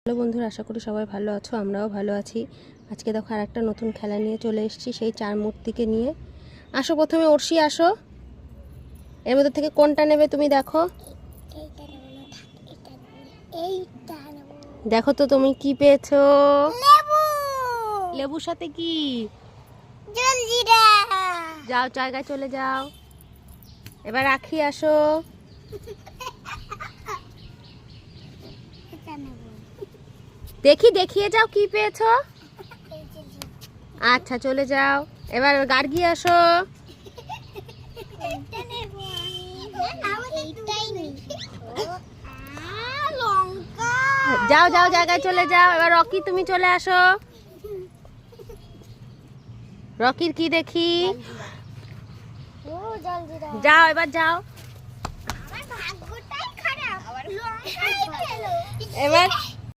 Hello বন্ধুরা, আশা করি সবাই ভালো আছো। আমরাও ভালো আছি। আজকে দেখো আর একটা নতুন খেলা নিয়ে চলে এসেছি, সেই চার মূর্তিকে নিয়ে। আসো, প্রথমে অর্ষি আসো। এর মধ্যে থেকে কোনটা নেবে তুমি দেখো। দেখো তো তুমি কি পেয়েছো। লেবুর সাথে কি? যাও, জায়গায় চলে যাও। এবার রাখি আসো। দেখি, দেখিয়ে যাও কি পেয়েছো। আচ্ছা, চলে যাও। এবার গার্গি আসো। যাও যাও, জায়গায় চলে যাও। এবার রকি, তুমি চলে আসো। রকির কি দেখি। যাও, এবার যাও। এবার